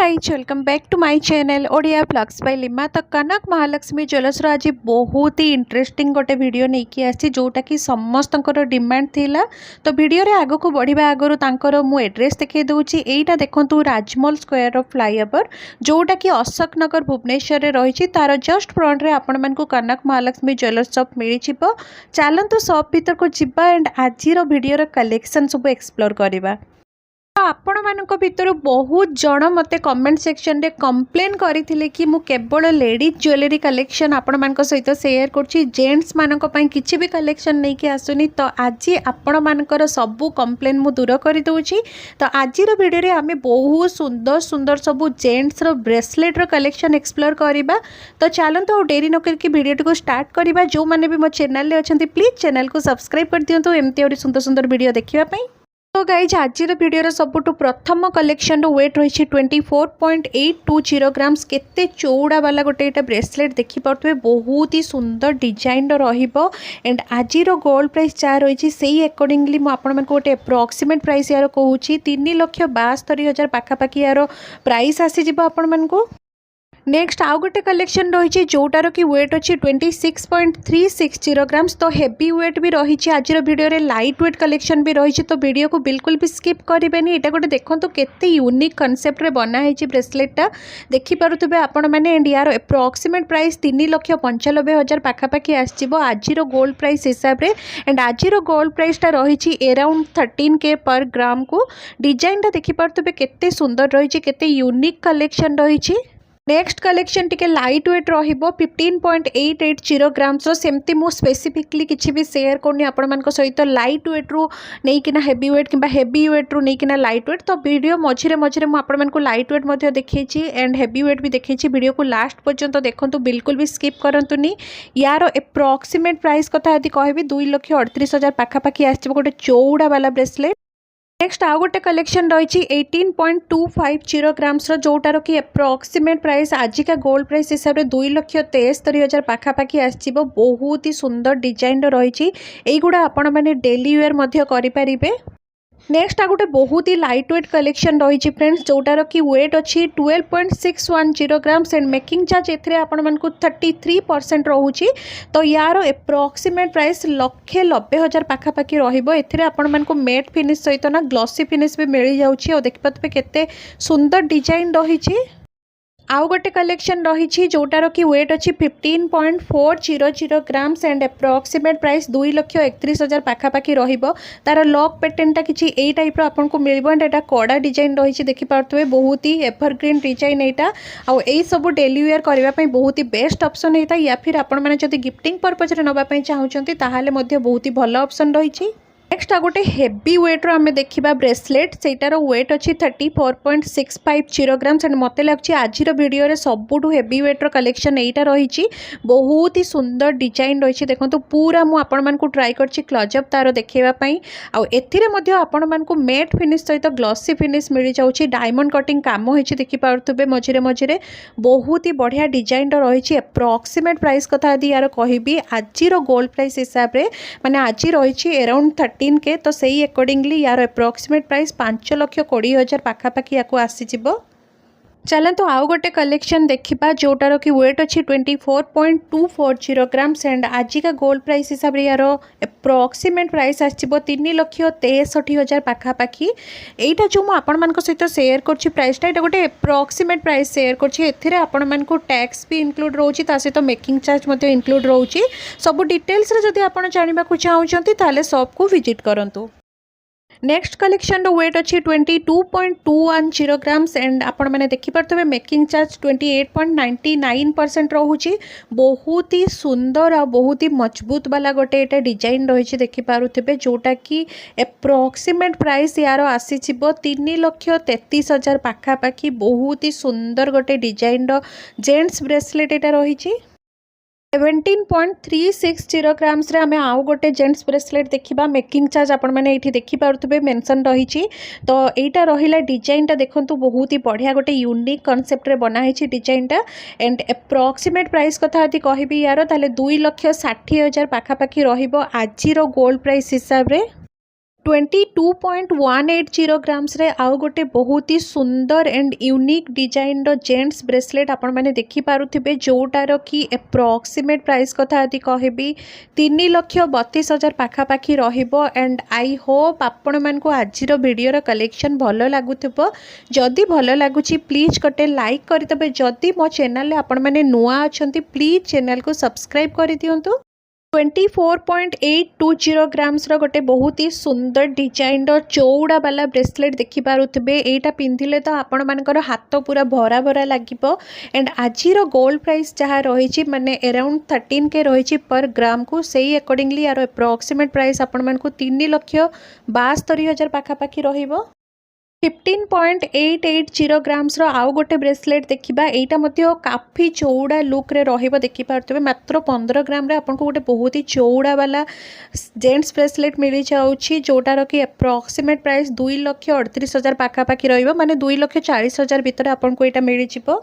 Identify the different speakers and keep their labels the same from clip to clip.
Speaker 1: Guys welcome back to my channel Odia blogs by Lima. तो Kanak Mahalakshmi jewellers आज बहुत ही इंटरेस्टिंग गोटे वीडियो नहीं कि आसी जोटा कि समस्त डिमांड थिला। तो वीडियो रे आगो को बढ़िया आगु तांकर मु एड्रेस देखै दउची। एटा देखंतु राजमहल स्क्वायर ऑफ फ्लाईओवर जोटा कि अशोक नगर भुवनेश्वर रे रही तार जस्ट फ्रंट रे आपण मानकु कनक महालक्ष्मी ज्वेलर्स शॉप मिली छिबो। चलंतु शॉप भीतर को जिबा एंड आजिर वीडियो रे कलेक्शन सब एक्सप्लोर करबा। आपण मानक भितर बहुत जन मते कमेंट सेक्शन रे कंप्लेन करथिले कि मु केवल लेडीज ज्वेलरी कलेक्शन आपण मानक सहित शेयर करछि, जेंट्स मानक पई किछि भी कलेक्शन नै कि आसुनी। तो आज आपण मानकर सबु कंप्लेन मु दूर कर दउछि। तो आजिर वीडियो रे आमे बहुत सुंदर सुंदर सबु जेंट्स रो ब्रेसलेट रो कलेक्शन एक्सप्लोर करिबा। तो चलंतु डेरी न करके वीडियो को स्टार्ट करिबा। जो माने भी मो चैनल रे अछंती प्लीज चैनल को सब्सक्राइब कर दियंतु एमती और सुंदर सुंदर वीडियो देखिबा पई। तो गाइज आज वीडियो सबुठ प्रथम कलेक्शन वेट रही 24.820 ग्राम्स केते चौड़ा वाला गोटे ब्रेसलेट देखिपे बहुत ही सुंदर डिजाइन रहिबो। एंड आज गोल्ड प्राइस जहाँ रही से अकॉर्डिंगली मुझे गोटे अप्रोक्सीमेट प्राइस यार कहूँ 3,72,000 पाखापाखि यार प्राइस आसीज आपण मानकु। नेक्स्ट आउ गोटे कलेक्शन रही जोटार कि वेट अच्छी 26.360 ग्राम्स। तो हेवी वेट भी रही आज वीडियो रे लाइट वेट कलेक्शन भी रही। तो वीडियो को बिल्कुल भी स्किप करेंगे। यहाँ गोटे देखो केते यूनिक कॉन्सेप्ट रे बना है ब्रेसलेटा देखिपे आपण मैंने। एंड यार अप्रोक्सीमेट प्राइस 3,95,000 पाखापाखि आसो आज गोल्ड प्राइस हिसाब से। एंड आज गोल्ड प्राइस रही अराउंड 13K पर ग्राम को। डिजाइन देखिपे केते सुंदर रही केते यूनिक कलेक्शन रही। नेक्स्ट कलेक्शन टिके लाइट वेट रहिबो 15.880 ग्राम्स। सेमती मु स्पेसिफिकली किछि भी शेयर करनी आपण मानक सहित लाइट वेट रु नहीं किना हेवी वेट किबा हेवी वेट रु नहीं किना लाइट वेट। तो वीडियो मझिरे मझिरे मु आपण मानक लाइट वेट मध्ये देखैछि एंड हेवी वेट भी देखैछि। वीडियो को लास्ट पर्यंत देखंतु बिल्कुल भी स्किप करंतुनी। यार अप्रोक्सीमेट प्राइस कथा यदि कहबी 2,38,000 पाखापाखि आछि गोटे चौड़ा वाला ब्रेसलेट। नेक्स्ट आउ गोटे कलेक्शन रही 18.250 ग्राम्स जोटार कि अप्रोक्सीमेट प्राइस आज का गोल्ड प्राइस हिसाब से 2,73,000 पाखापाखि आसो। बहुत ही सुंदर डिजाइन रही। यहीगुड़ा आपण मैंने डेली वेयर करें। नेक्स्ट आ गोटे बहुत ही लाइट वेट कलेक्शन रही फ्रेंड्स जोटार कि वेट अच्छी 12.610 ग्राम्स। एंड मेकिंग चार्ज एथे आपण मानकु 33% रोची। तो यार अप्रोक्सीमेट प्राइस 1,90,000 पाखापाखि रहिबो। एथिरे आपण मानकु मेट फिनिश सहित ना ग्लॉसी फिनिश भी मिल जाउची। और देखिपे केते सुंदर डिजाइन रही। आउ गोटे कलेक्शन रही जोटार कि वेट अच्छी 15.400 ग्राम्स। एंड अप्रोक्सीमेट प्राइस 2,31,000 पाखापाखि रहिबो। तार लॉक पैटर्नटा किछि एई टाइप रो आपनको मिलबो। एंड एटा कड़ा डिजाइन रही देखिपे बहुत ही एवरग्रीन डिजाइन एटा। आउ एई सब डेली वेयर करबा पई बहुत ही बेस्ट ऑप्शन होता। या फिर आपण माने जदि गिफ्टिंग पर्पज रे नबा पई चाहुचंती ताहाले मध्ये बहुत ही भलो ऑप्शन रही। नेक्स्ट आ गोटे हेवी वेट रो आमे देखिबा ब्रेसलेट सेटार वेट अच्छी 34.650 ग्राम्स। एंड मते लागछि आज वीडियो रे सबुठु हेवी वेट रो कलेक्शन एटा रही। बहुत ही सुंदर डिजाइन रही। देखो पूरा मु आपण मानकु ट्राई करछि क्लोजअप तार देखैबा पई। आ एथिरे मध्ये आपण मानकु मेट फिनिश सहित ग्लॉसी फिनिश मिल जाउछि। डायमंड कटिंग काम होइछि देखि पारुथबे मझिरे मझिरे बहुत ही बढ़िया डिजाइन रही। अप्रोक्सीमेट प्राइस कथा यदि यार कहबी आज गोल्ड प्राइस हिसाब रे माने आज रही अराउंड 13K। तो सही अकॉर्डिंगली यार अप्रोक्सीमेट प्राइस 5,20,000 पाखापाखि या आसीजिबो। चलतु आउ गोटे कलेक्शन देखा जोटार कि वेट अच्छी 24.240 ग्राम्स। एंड आज का गोल्ड प्राइस हिसाब से यार अप्रोक्सीमेट प्राइस आसो 3,63,000 पाखापाखि। एटा जो मुझे सहित शेयर कर प्राइसटा ये गोटे अप्रोक्सीमेट प्राइस शेयर कर टैक्स भी इनक्लूड रोची सहित मेकिंग चार्ज इनक्लूड रोची। सब डिटेल्स जदि आप जानवा चाहते ताले शॉप को विजिट करंतु। नेक्स्ट कलेक्शन वेट अच्छी 22.210 ग्राम्स। एंड आपण मैंने देखिपे मेकिंग चार्ज 28.99% रोची। बहुत ही सुंदर आ बहुत ही मजबूत वाला गोटे डिजाइन रही देखिपे जोटा कि अप्रोक्सीमेट प्राइस यार आसीजिबो 3,33,000 पाखापाखि। बहुत ही सुंदर गोटे डिजाइन जेंट्स ब्रेसलेट एटा रही। 17.360 ग्राम्स रे आमे आउ गोटे जेंट्स ब्रेसलेट देखिबा। मेकिंग चार्ज आपण माने एठी देखि पारुथबे मेंशन रही। तो एटा रहिला डिजाइनटा देखंतु बहुत ही बढ़िया गोटे यूनिक कॉन्सेप्ट रे बना है डिजाइनटा। एंड अप्रोक्सीमेट प्राइस कथा यदि कहबी यार ताले 2,60,000 पाखापाखि रहिबो आज गोल्ड प्राइस हिसाब रे। 22.180 ग्राम्स रे आउ गोटे बहुत ही सुंदर एंड यूनिक डिजाइन रो जेंट्स ब्रेसलेट आपण मैंने देखि पारुथिबे जोटार कि एप्रोक्सीमेट प्राइस कथा यदि कहबी 3,32,000 पाखापाखि रहिबो। एंड आई होप आपण मानको आजिर वीडियो रो कलेक्शन भलो लागुथिबो। जदि भलो लागुची प्लीज गोटे लाइक करदेबे। जदि मो चैनल आपण मैंने नुआ अछंती प्लीज चैनल को सब्सक्राइब कर दियंतु। 24.820 ग्राम्स रो गोटे बहुत ही सुंदर डिजाइन रो चौड़ा वाला ब्रेसलेट देखि पारुथिबे। एटा पिंधिले तो आपण मानकर हाथ पूरा भरा भरा लागिबो। एंड आजिर गोल्ड प्राइस जहाँ रही माने अराउंड 13K रही पर ग्राम को सही अकॉर्डिंगली यार एप्रोक्सीमेट प्राइस आपण मानको 3,72,000 पाखापाखि रहिबो। 15.880 ग्राम्स रो आउ गोटे ब्रेसलेट देखिबा। एटा मध्य काफी चौड़ा लुक रे रहिबो देखि पारतबे। मात्र 15 ग्राम रे आपनको गोटे बहुत ही चौड़ा वाला जेंट्स ब्रेसलेट मिली जाउछि जोटार कि एप्रोक्सीमेट प्राइस 2,38,000 पाखापाखि रहिबो माने 2,40,000 भितर आपनको एटा मिली जिवो।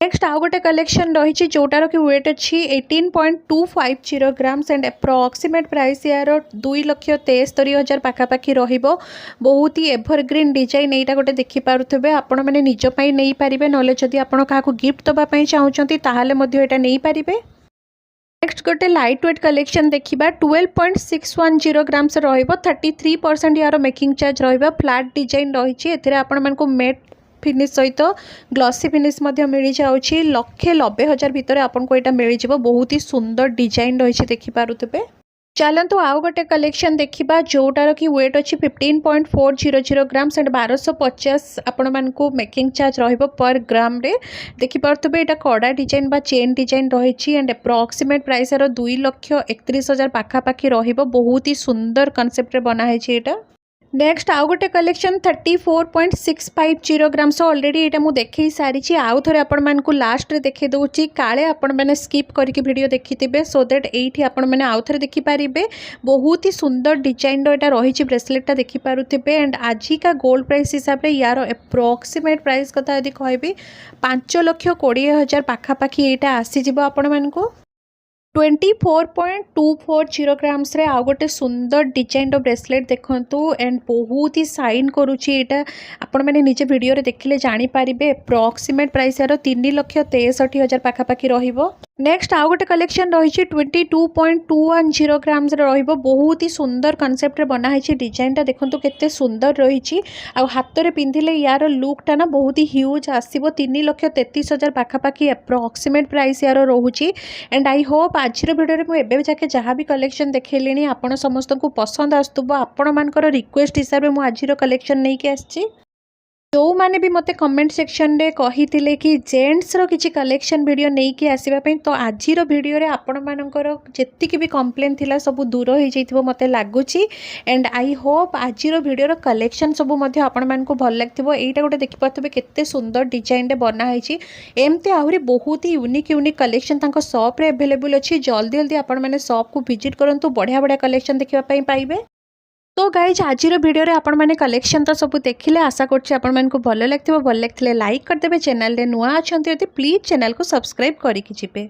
Speaker 1: नेक्स्ट आउ गोटे कलेक्शन रही जोटार कि वेट अच्छी 18.250 ग्राम्स एंड एप्रोक्सीमेट प्राइस यार 2,73,000 पाखापाखि रहिबो। बहुत ही एवरग्रीन डिजाइन एटा गोटे देखि पारुथिबे। आपण माने निज पई नै पारिबे नले जदि आपण काहाकू गिफ्ट दबा पई चाहुचंती ताहाले मध्ये एटा नै पारिबे। नेक्स्ट गोटे लाइट वेट कलेक्शन देखिबा। 12.610 ग्राम्स रहिबो। 33% यार मेकिंग चार्ज रहिबो। फ्लैट डिजाइन रही एथिरे आपण मानको मेट फिनिश सहित ग्लॉसी फिनिश मिल जाऊँगी। 1,90,000 भितर आपको यहाँ मिल जाव। बहुत ही सुंदर डिजाइन रही देखि पारुथिबे। चलतु आउ गोटे कलेक्शन देखिबा जोटार कि वेट अच्छी 15.400 ग्राम्स एंड 1250 आपण मानको मेकिंग चार्ज रहिबो पर ग्राम रे देखि पारुथिबे। एटा कड़ा डिजाइन बा चेन डिजाइन रही एंड एप्रोक्सीमेट प्राइस यार 2,31,000 पाखापाखि रहिबो। बहुत ही सुंदर कॉन्सेप्ट रे बना है एटा। नेक्स्ट आउ गोटे कलेक्शन 34.650 ग्राम्स ऑलरेडी यहाँ मुझे देखे सारी। आउ थे आपण मानक लास्ट रे देखे दूसरी काले आपण मैंने स्किप करके वीडियो देखी सो दैट ये आपण मैंने आउ थे देखिपारे। बहुत ही सुंदर डिजाइन यहाँ रही ब्रेसलेटा देखिपारे। एंड आजिका गोल्ड प्राइस हिसाब से यार एप्रोक्सीमेट प्राइस कथा यदि कहबी 5,20,000 पाखापाखि यहाँ आसीज आपण मानक। 24.240 ग्राम्स रे आउ गोटे सुंदर डिजाइन रो ब्रेसलेट देखंतु एंड बहुत ही साइन करुची। एटा आपण मैंने निजे वीडियो रे देखिले जानि पारिबे। एप्रोक्सीमेट प्राइस यार 3,63,000 पाखापाखि रहिबो। नेक्स्ट आउ गोटे कलेक्शन रही 22.210 ग्राम्स रहिबो। बहुत ही सुंदर कॉन्सेप्ट रे बना है डिजाइनटा देखंतु केते सुंदर रही। आ हाथ रे पिंधिले यार लुकटा ना बहुत ही ह्यूज आसीबो। 3,33,000 पाखापाखि एप्रोक्सीमेट प्राइस यार रहुची। एंड आई होप आजिर वीडियो में मुझे जाके जहाँ भी कलेक्शन देखली आपण समस्त को पसंद आसुब। आपण मानकर रिक्वेस्ट हिसाब से मुझे आजिर कलेक्शन नहीं कि आसी। जो मैंने भी मते कमेंट सेक्शन रे कही कि जेंट्स रो किछि कलेक्शन वीडियो नहीं कि आसीबा पई तो आजिर वीडियो रे आपण मानकर जेतिक भी कंप्लेन थिला सब दूर हो जाइथिबो मते लागुची। एंड आई होप आजिर वीडियो रो कलेक्शन सब मते आपण मानको भल लागथिबो। एटा गोटे देखि पाथबे केते सुंदर डिजाइन रे बना है। एमते आहुरी बहुत ही यूनिक यूनिक कलेक्शन तांको शॉप रे अवेलेबल अछि। जल्दी जल्दी आपण माने शॉप को विजिट करंतु। बढ़िया बढ़िया कलेक्शन देखिबा पई पाइबे। तो गाइज आजिर वीडियो रे आपण माने कलेक्शन तो सब देखिले। आशा करछि आपण मानको भल लागथिबो। भल लागथिले लाइक करदेबे। चैनल रे नुआ अछंती यदि प्लीज चैनल को सब्सक्राइब करिकि जिबे।